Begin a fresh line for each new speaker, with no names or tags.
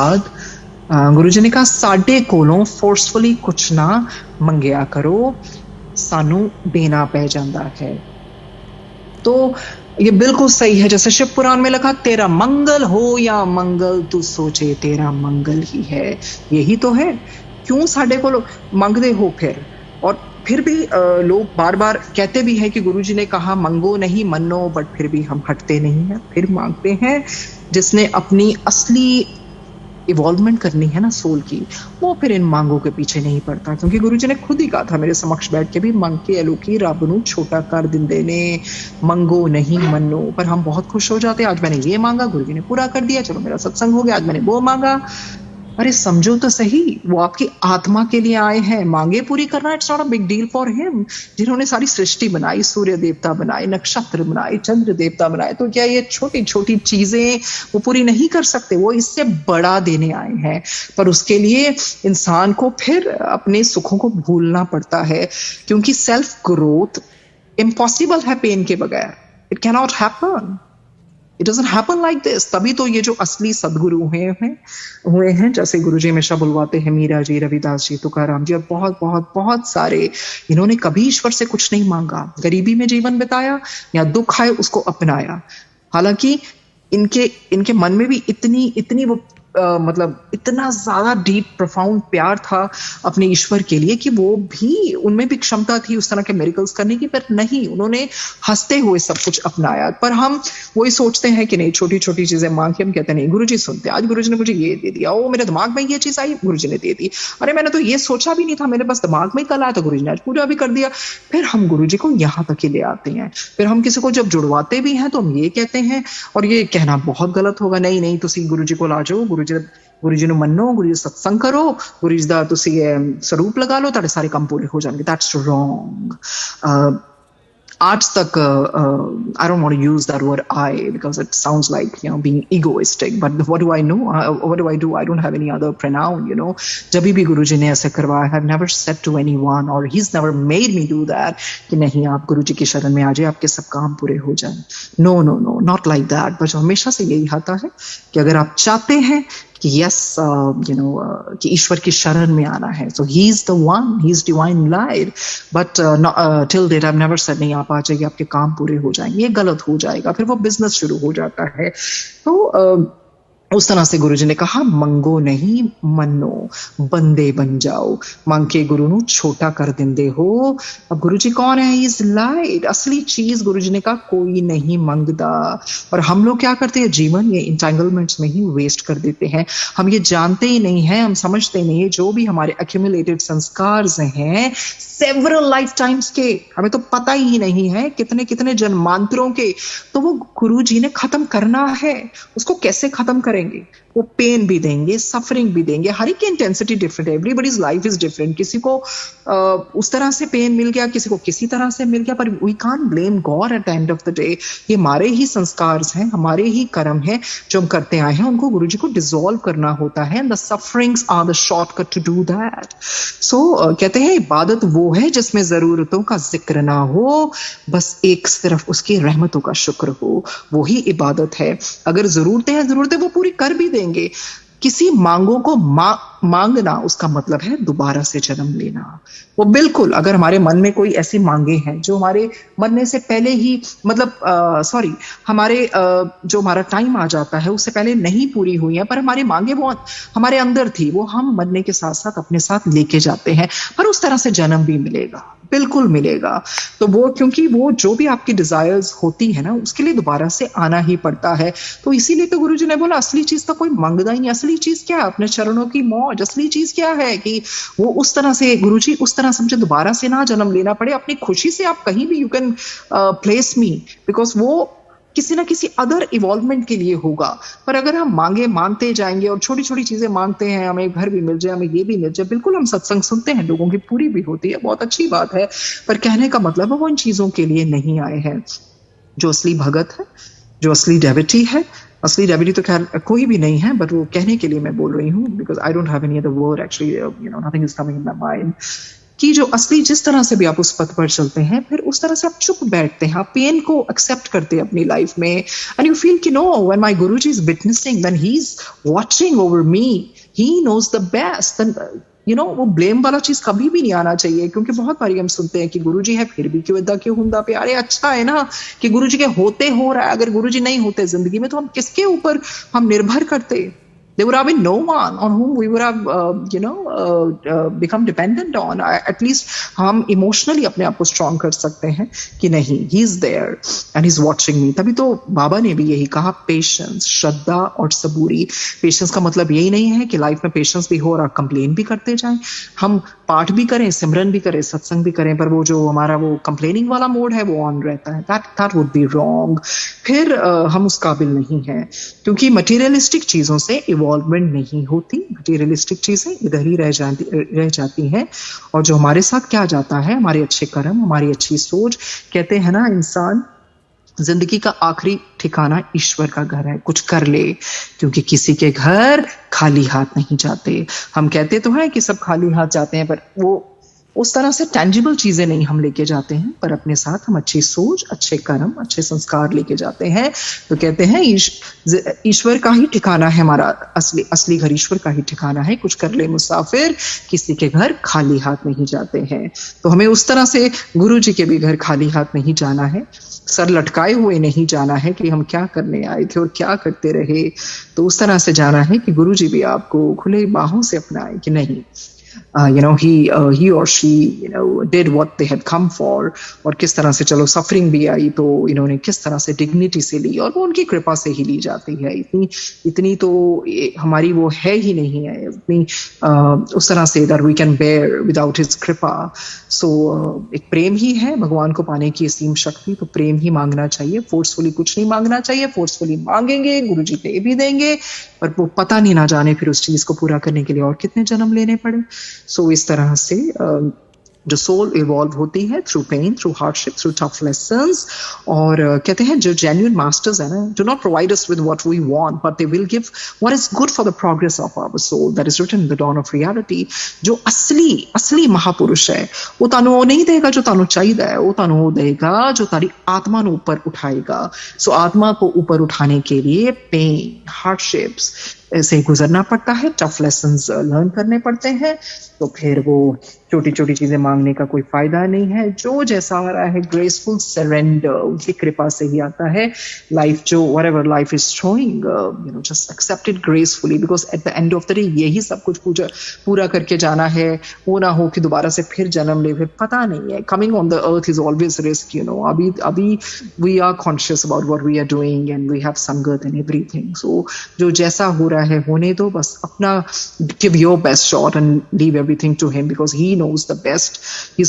बाद गुरुजी ने कहा साडे कोलों फोर्सफुली कुछ ना मंगया करो, सानू देना पै जाता है। तो ये बिल्कुल सही है, जैसे शिव पुराण में लिखा, तेरा मंगल हो या मंगल तू सोचे तेरा मंगल ही है। यही तो है, क्यों साडे को मंगदे हो फिर। और फिर भी लोग बार बार कहते भी हैं कि गुरुजी ने कहा मंगो नहीं मनो, बट फिर भी हम हटते नहीं हैं, फिर मांगते हैं। जिसने अपनी असली इवॉल्वमेंट करनी है ना सोल की, वो फिर इन मांगों के पीछे नहीं पड़ता, क्योंकि गुरुजी ने खुद ही कहा था मेरे समक्ष बैठ के भी, मंग के एलोकी रब नू छोटा कर दिंदे ने, मंगो नहीं मनो। पर हम बहुत खुश हो जाते हैं, आज मैंने ये मांगा, गुरुजी ने पूरा कर दिया, चलो मेरा सत्संग हो गया, आज मैंने वो मांगा। अरे समझो तो सही, वो आपकी आत्मा के लिए आए हैं, मांगे पूरी करना it's not a big deal for him. जिन्होंने सारी सृष्टि बनाई, सूर्य देवता बनाए, नक्षत्र बनाए, चंद्र देवता बनाए, तो क्या ये छोटी छोटी चीजें वो पूरी नहीं कर सकते? वो इससे बड़ा देने आए हैं। पर उसके लिए इंसान को फिर अपने सुखों को भूलना पड़ता है, क्योंकि सेल्फ ग्रोथ इम्पॉसिबल है पेन के बगैर। It cannot happen, it doesn't happen like this. तभी तो ये जो असली सदगुरु हुए हैं, जैसे गुरुजी हमेशा बुलवाते हैं, मीरा जी, रविदास जी, तुकाराम जी और बहुत बहुत बहुत सारे, इन्होंने कभी ईश्वर से कुछ नहीं मांगा, गरीबी में जीवन बिताया या दुख आए उसको अपनाया। हालांकि इनके इनके मन में भी इतनी इतनी वो मतलब इतना ज्यादा डीप प्रोफाउंड प्यार था अपने ईश्वर के लिए, कि वो भी, उनमें भी क्षमता थी उस तरह के मिरेकल्स करने की, पर नहीं, उन्होंने हंसते हुए सब कुछ अपनाया। पर हम वही सोचते हैं कि नहीं, छोटी छोटी चीजें मांग के हम कहते नहीं, गुरुजी सुनते, आज गुरुजी ने मुझे ये दे दिया, ओ मेरे दिमाग में ये चीज आई, गुरुजी ने दे दी, अरे मैंने तो ये सोचा भी नहीं था, मेरे बस दिमाग में कल आया तो गुरुजी ने आज पूरा भी कर दिया। फिर हम गुरुजी को यहाँ तक ही ले आते हैं। फिर हम किसी को जब जुड़वाते भी हैं तो हम ये कहते हैं, और ये कहना बहुत गलत होगा, नहीं नहीं तुसी गुरुजी को ला जाओ, गुरु जी ਨੂੰ ਮੰਨੋ, गुरु जी सत्संग करो, गुरु जी ਦਾ ਤੁਸੀਂ ਸਰੂਪ ਲਗਾ ਲਓ, ਤੁਹਾਡੇ ਸਾਰੇ ਕੰਮ ਪੂਰੇ ਹੋ ਜਾਣਗੇ। That's wrong. आज तक I don't want to use that word I, because it sounds like, being egoistic, but what do I know? What do I do? I don't have any other pronoun, जब भी गुरुजी ने ऐसे करवाया, I've never said to anyone, or he's never made me do that, कि नहीं आप गुरुजी की शरण में आ जाए, आपके सब काम पूरे हो जाएं। No, no, no, not like that. बस हमेशा से यही आता है कि अगर आप चाहते हैं कि यस कि ईश्वर की शरण में आना है, so he is the one, he is divine light, but till date I've never said नहीं आप आ जाइए, आपके काम पूरे हो जाएंगे, ये गलत हो जाएगा, फिर वो बिजनेस शुरू हो जाता है। तो उस तरह से गुरुजी ने कहा मंगो नहीं मनो, बंदे बन जाओ, मांग के गुरु नु छोटा कर देंदे हो। अब गुरुजी कौन है? इज लाइट, असली चीज गुरुजी ने कहा कोई नहीं मंगदा। और हम लोग क्या करते हैं, जीवन ये इंटेंगलमेंट्स में ही वेस्ट कर देते हैं। हम ये जानते ही नहीं है, हम समझते नहीं है, जो भी हमारे एक्यूमुलेटेड संस्कार हैं सेवरल लाइफ टाइम्स के, हमें तो पता ही नहीं है कितने कितने जन्मांतरों के, तो वो गुरुजी ने खत्म करना है। उसको कैसे खत्म करें? वो पेन भी देंगे, सफरिंग भी देंगे, हर एक की इंटेंसिटी डिफरेंट है, एवरीबॉडीज लाइफ इज डिफरेंट। किसी को उस तरह से पेन मिल गया, किसी को किसी तरह से मिल गया, पर we can't blame God at the end of the day. ये हमारे ही संस्कार हैं, हमारे ही कर्म हैं जो हम करते आए हैं, उनको गुरुजी को डिसॉल्व करना होता है। The sufferings are the shortcut to do that. So कहते हैं इबादत वो है जिसमें जरूरतों का जिक्र ना हो, बस एक सिर्फ उसकी रहमतों का शुक्र हो, वो ही इबादत है। अगर जरूरतें वो पूरी कर भी देंगे। किसी मांगों को मांगना उसका मतलब है दोबारा से जन्म लेना। वो बिल्कुल, अगर हमारे मन में कोई ऐसी मांगे हैं जो हमारे मरने से पहले ही, मतलब हमारे जो हमारा टाइम आ जाता है उससे पहले नहीं पूरी हुई है, पर हमारी मांगे वो हमारे अंदर थी, वो हम मरने के साथ साथ अपने साथ लेके जाते हैं, पर उस तरह से जन्म भी मिलेगा, बिल्कुल मिलेगा। तो वो, क्योंकि वो जो भी आपकी डिजायर्स होती है ना, उसके लिए दोबारा से आना ही पड़ता है। तो इसीलिए तो गुरुजी ने बोला असली चीज तो कोई मांगदा ही नहीं। असली चीज क्या है? अपने चरणों की मौज। असली चीज क्या है? कि वो उस तरह से, गुरुजी उस तरह से मुझे दोबारा से ना जन्म लेना पड़े, अपनी खुशी से आप कहीं भी you can place me, because वो किसी ना किसी अदर इवॉल्वमेंट के लिए होगा। पर अगर हम मानते जाएंगे और छोटी छोटी चीजें मांगते हैं, हमें घर भी मिल जाए, हमें ये भी मिल जाए, बिल्कुल हम सत्संग सुनते हैं, लोगों की पूरी भी होती है, बहुत अच्छी बात है, पर कहने का मतलब है वो इन चीजों के लिए नहीं आए हैं। जो असली भगत है, जो असली डेविटी है, असली डेविटी तो खैर कोई भी नहीं है, बट वो कहने के लिए मैं बोल रही हूँ, because I don't have any other word actually, nothing is coming in my mind, कि जो असली जिस तरह से भी आप उस पथ पर चलते हैं, फिर उस तरह से आप चुप बैठते हैं, आप पेन को एक्सेप्ट करते हैं अपनी लाइफ में, एंड यू फील कि no, when my Guruji is witnessing, when he is watching over me, he knows the best. वो ब्लेम वाला चीज कभी भी नहीं आना चाहिए, क्योंकि बहुत बारी हम सुनते हैं कि गुरुजी है फिर भी क्यों इदा क्यों हुंदा पे। अरे अच्छा है ना कि गुरुजी के होते हो रहा है, अगर गुरुजी नहीं होते जिंदगी में तो हम किसके ऊपर हम निर्भर करते? There would have been no one on whom we would have, become dependent on. At least हम emotionally अपने आप को strong कर सकते हैं कि नहीं, he is there and he's watching me. तभी तो बाबा ने भी यही कहा, patience, श्रद्धा और सबूरी। patience का मतलब यही नहीं है कि लाइफ में patience भी हो और आप कंप्लेन भी करते जाएं। हम पाठ भी करें, सिमरन भी करें, सत्संग भी करें, पर वो जो हमारा वो कंप्लेनिंग वाला मोड है वो ऑन रहता है। that would be wrong. फिर हम उस काबिल नहीं हैं, क्योंकि मटेरियलिस्टिक चीजों से इवॉल्वमेंट नहीं होती। मटेरियलिस्टिक चीजें इधर ही रह जाती हैं, और जो हमारे साथ क्या जाता है, हमारे अच्छे कर्म, हमारी अच्छी सोच। कहते हैं ना, इंसान जिंदगी का आखिरी ठिकाना ईश्वर का घर है, कुछ कर ले, क्योंकि किसी के घर खाली हाथ नहीं जाते। हम कहते तो हैं कि सब खाली हाथ जाते हैं, पर वो उस तरह से टेंजिबल चीजें नहीं हम लेके जाते हैं, पर अपने साथ हम अच्छी सोच, अच्छे कर्म, अच्छे संस्कार लेके जाते हैं। तो कहते हैं ईश्वर का ही ठिकाना है हमारा, असली घर ईश्वर का ही ठिकाना है। कुछ कर ले मुसाफिर, किसी के घर खाली हाथ नहीं जाते हैं। तो हमें उस तरह से गुरु जी के भी घर खाली हाथ नहीं जाना है, सर लटकाए हुए नहीं जाना है कि हम क्या करने आए थे और क्या करते रहे। तो उस तरह से जाना है कि गुरु जी भी आपको खुले बाहों से अपनाए कि नहीं, he or she did what they had come for। और किस तरह से, चलो सफरिंग भी आई तो इन्होंने किस तरह से डिग्निटी से ली, और वो उनकी कृपा से ही ली जाती है। इतनी तो हमारी वो है ही नहीं है, इतनी उस तरह से that we can bear without his कृपा। सो एक प्रेम ही है भगवान को पाने की असीम शक्ति। तो प्रेम ही मांगना चाहिए, फोर्सफुली कुछ नहीं मांगना चाहिए। फोर्सफुली मांगेंगे गुरु जी दे भी देंगे, पर वो पता नहीं ना जाने फिर उस चीज को पूरा करने के लिए और कितने जन्म लेने पड़े। सो इस तरह से जो सोल इवॉल्व होती है through pain, through hardship, through tough lessons. और कहते हैं जो जेन्युइन मास्टर्स है ना, do not provide us with what we want, but they will give what is good for the progress of our soul. That is written in the dawn of reality. जो असली महापुरुष है, वो तानू वो नहीं देगा जो तानू चाहिए है, वो तानू वो देगा जो तारी आत्मा को ऊपर उठाएगा। सो आत्मा को ऊपर उठाने के लिए पेन, हार्डशिप्स से गुजरना पड़ता है, टफ लेसन्स लर्न करने पड़ते हैं। तो फिर वो छोटी छोटी चीजें मांगने का कोई फायदा नहीं है। जो जैसा आ रहा है, ग्रेसफुल सरेंडर, उनकी कृपा से ही आता है। लाइफ जो whatever life is showing, just accept it gracefully, because at the end of the day यही सब कुछ पूरा करके जाना है। वो ना हो कि दोबारा से फिर जन्म ले, फिर पता नहीं है। Coming on the earth is always risk, अभी we are conscious about what we are doing and we have sangat and everything। So जो जैसा हो रहा है होने दो, बस अपना give your best shot and leave everything to him, because he knows the best। He's